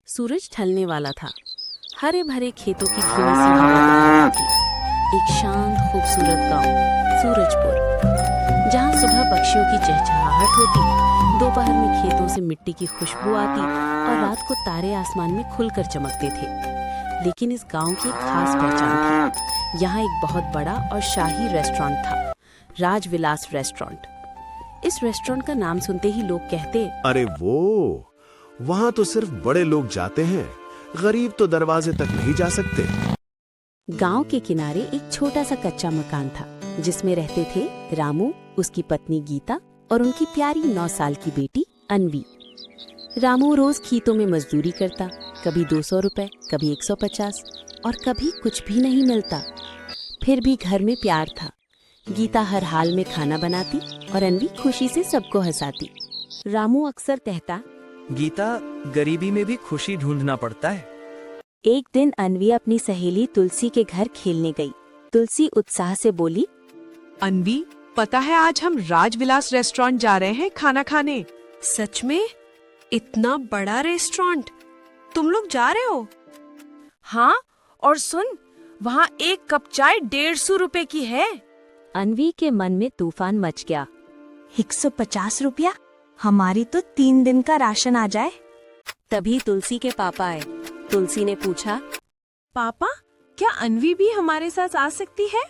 सूरज ढलने वाला था। हरे भरे खेतों की धीमी सी हवा बह रही थी। एक शांत खूबसूरत गांव, सूरजपुर, जहां सुबह पक्षियों की चहचहाहट होती, दोपहर में खेतों से मिट्टी की खुशबू आती और रात को तारे आसमान में खुलकर चमकते थे। लेकिन इस गांव की एक खास पहचान थी। यहाँ एक बहुत बड़ा और शाही रेस्टोरेंट था, राजविलास रेस्टोरेंट। इस रेस्टोरेंट का नाम सुनते ही लोग कहते, अरे वो, वहाँ तो सिर्फ बड़े लोग जाते हैं, गरीब तो दरवाजे तक नहीं जा सकते। गांव के किनारे एक छोटा सा कच्चा मकान था, जिसमें रहते थे रामू, उसकी पत्नी गीता और उनकी प्यारी 9 साल की बेटी अन्वी। रामू रोज खेतों में मजदूरी करता, कभी 200 रुपए, कभी 150 और कभी कुछ भी नहीं मिलता। फिर भी घर में प्यार था। गीता हर हाल में खाना बनाती और अन्वी खुशी से सबको हंसाती। रामू अक्सर कहता, गीता, गरीबी में भी खुशी ढूंढना पड़ता है। एक दिन अन्वी अपनी सहेली तुलसी के घर खेलने गई। तुलसी उत्साह से बोली, अन्वी, पता है आज हम राजविलास रेस्टोरेंट जा रहे हैं खाना खाने। सच में? इतना बड़ा रेस्टोरेंट? तुम लोग जा रहे हो? हाँ, और सुन, वहाँ एक कप चाय 150 रुपए की है। अन्वी के मन में तूफान मच गया। 150 रुपया? हमारी तो 3 दिन का राशन आ जाए। तभी तुलसी के पापा आए। तुलसी ने पूछा, पापा, क्या अन्वी भी हमारे साथ आ सकती है?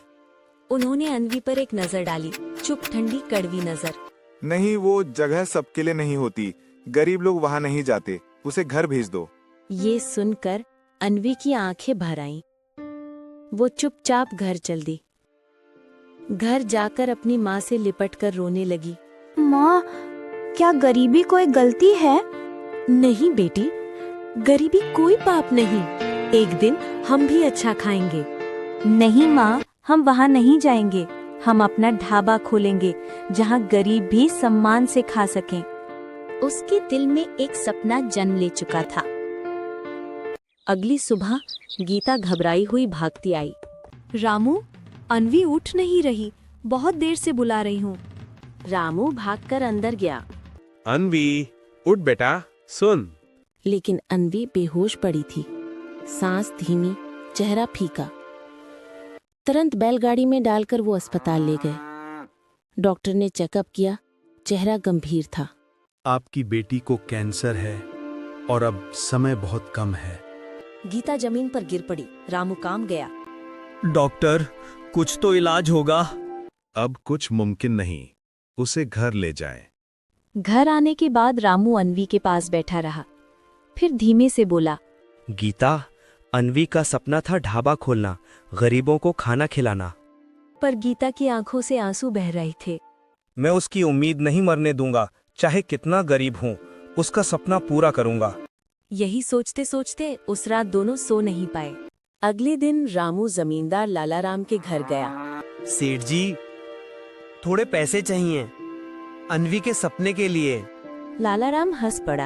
उन्होंने अन्वी पर एक नजर डाली, चुप, ठंडी, कड़वी नजर। नहीं, वो जगह सबके लिए नहीं होती। गरीब लोग वहाँ नहीं जाते, उसे घर भेज दो। ये सुनकर अन्वी की आंखें भर आईं। वो चुपचाप घर चल दी। घर जाकर अपनी माँ से लिपटकर रोने लगी। माँ, क्या गरीबी कोई गलती है? नहीं बेटी, गरीबी कोई पाप नहीं। एक दिन हम भी अच्छा खाएंगे। नहीं माँ, हम वहाँ नहीं जाएंगे। हम अपना ढाबा खोलेंगे जहाँ गरीब भी सम्मान से खा सकें। उसके दिल में एक सपना जन्म ले चुका था। अगली सुबह गीता घबराई हुई भागती आई। रामू, अन्वी उठ नहीं रही, बहुत देर से बुला रही हूँ। रामू भागकर अंदर गया। अन्वी, उठ बेटा, सुन। लेकिन अन्वी बेहोश पड़ी थी, सांस धीमी, चेहरा फीका। तुरंत बैलगाड़ी में डालकर वो अस्पताल ले गए। डॉक्टर ने चेकअप किया, चेहरा गंभीर था। आपकी बेटी को कैंसर है और अब समय बहुत कम है। गीता जमीन पर गिर पड़ी। रामू काम गया। डॉक्टर, कुछ तो इलाज होगा। अब कुछ मुमकिन नहीं, उसे घर ले जाएं। घर आने के बाद रामू अन्वी के पास बैठा रहा, फिर धीमे से बोला, गीता, अन्वी का सपना था ढाबा खोलना, गरीबों को खाना खिलाना। पर गीता की आंखों से आंसू बह रहे थे। मैं उसकी उम्मीद नहीं मरने दूंगा, चाहे कितना गरीब हूँ, उसका सपना पूरा करूंगा। यही सोचते सोचते उस रात दोनों सो नहीं पाए। अगले दिन रामू जमींदार लालाराम के घर गया। सेठ जी, थोड़े पैसे चाहिए अन्वी के सपने के लिए। लालाराम हंस पड़ा।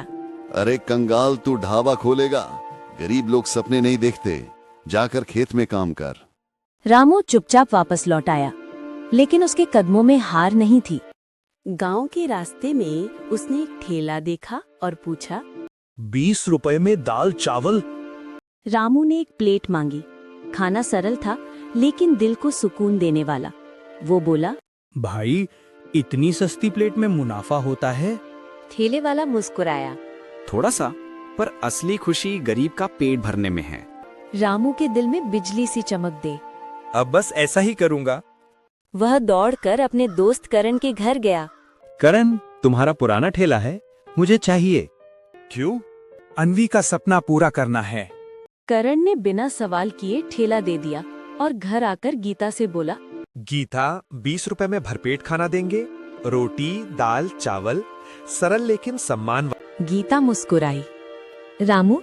अरे कंगाल, तू ढाबा खोलेगा? गरीब लोग सपने नहीं देखते, जाकर खेत में काम कर। रामू चुपचाप वापस लौट आया, लेकिन उसके कदमों में हार नहीं थी। गांव के रास्ते में उसने एक ठेला देखा और पूछा, 20 रुपए में दाल चावल? रामू ने एक प्लेट मांगी। खाना सरल था, लेकिन दिल को सुकून देने वाला। वो बोला, भाई, इतनी सस्ती प्लेट में मुनाफा होता है? ठेले वाला मुस्कुराया। थोड़ा सा, पर असली खुशी गरीब का पेट भरने में है। रामू के दिल में बिजली सी चमक दे। अब बस ऐसा ही करूंगा। वह दौड़कर अपने दोस्त करण के घर गया। करण, तुम्हारा पुराना ठेला है, मुझे चाहिए। क्यों? अन्वी का सपना पूरा करना है। करण ने बिना सवाल किए ठेला दे दिया और घर आकर गीता से बोला, गीता, 20 रुपए में भरपेट खाना देंगे, रोटी, दाल, चावल, सरल लेकिन सम्मान। गीता मुस्कुराई। रामू,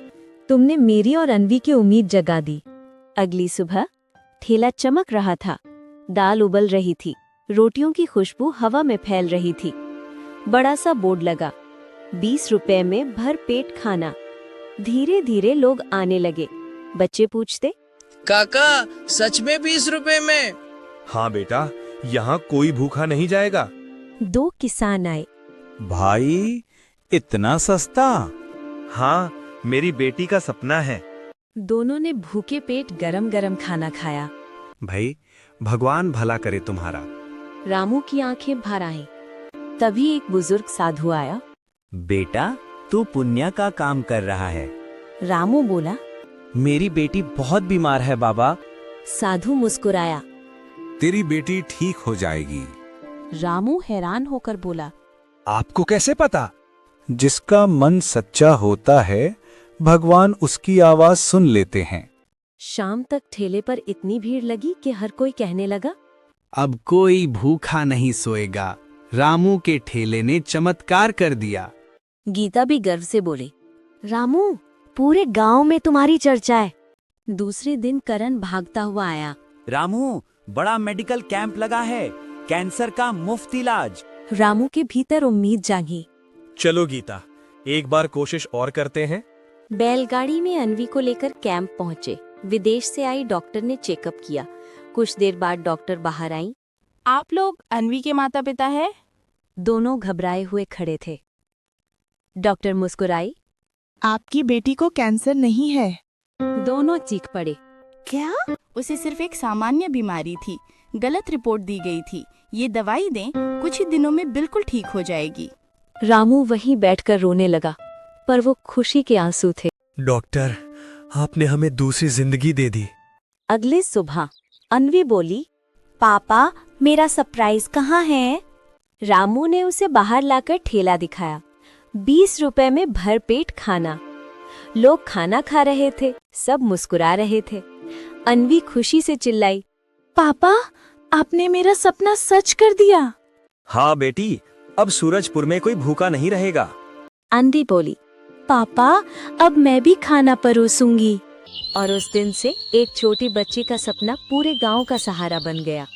तुमने मेरी और अन्वी की उम्मीद जगा दी। अगली सुबह ठेला चमक रहा था। दाल उबल रही थी, रोटियों की खुशबू हवा में फैल रही थी। बड़ा सा बोर्ड लगा, 20 रुपए में भरपेट खाना। धीरे धीरे लोग आने लगे। बच्चे पूछते, काका, सच में 20 रुपए में? हाँ बेटा, यहाँ कोई भूखा नहीं जाएगा। 2 किसान आए। भाई, इतना सस्ता? हाँ, मेरी बेटी का सपना है। दोनों ने भूखे पेट गरम गरम खाना खाया। भाई भगवान भला करे तुम्हारा। रामू की आंखें भर आईं। तभी एक बुजुर्ग साधु आया। बेटा, तू पुण्य का काम कर रहा है। रामू बोला। मेरी बेटी बहुत बीमार है बाबा। साधु मुस्कुराया। तेरी बेटी ठीक हो जाएगी। रामू हैरान होकर बोला, आपको कैसे पता? जिसका मन सच्चा होता है भगवान उसकी आवाज सुन लेते हैं। शाम तक ठेले पर इतनी भीड़ लगी कि हर कोई कहने लगा, अब कोई भूखा नहीं सोएगा। रामू के ठेले ने चमत्कार कर दिया। गीता भी गर्व से बोली, रामू, पूरे गांव में तुम्हारी चर्चा है। दूसरे दिन करण भागता हुआ आया। रामू, बड़ा मेडिकल कैंप लगा है, कैंसर का मुफ्त इलाज। रामू के भीतर उम्मीद जागी। चलो गीता, एक बार कोशिश और करते हैं। बैलगाड़ी में अन्वी को लेकर कैंप पहुंचे। विदेश से आई डॉक्टर ने चेकअप किया। कुछ देर बाद डॉक्टर बाहर आई। आप लोग अन्वी के माता पिता है? दोनों घबराए हुए खड़े थे। डॉक्टर मुस्कुराई। आपकी बेटी को कैंसर नहीं है। दोनों चीख पड़े। क्या? उसे सिर्फ एक सामान्य बीमारी थी, गलत रिपोर्ट दी गई थी। ये दवाई दें, कुछ ही दिनों में बिल्कुल ठीक हो जाएगी। रामू वहीं बैठकर रोने लगा, पर वो खुशी के आंसू थे। डॉक्टर, आपने हमें दूसरी जिंदगी दे दी। अगली सुबह अन्वी बोली, पापा, मेरा सरप्राइज कहाँ है? रामू ने उसे बाहर लाकर ठेला दिखाया। 20 रुपए में भरपेट खाना। लोग खाना खा रहे थे, सब मुस्कुरा रहे थे। अन्वी खुशी से चिल्लाई, पापा, आपने मेरा सपना सच कर दिया। हाँ बेटी, अब सूरजपुर में कोई भूखा नहीं रहेगा। अन्वी बोली, पापा, अब मैं भी खाना परोसूंगी। और उस दिन से एक छोटी बच्ची का सपना पूरे गांव का सहारा बन गया।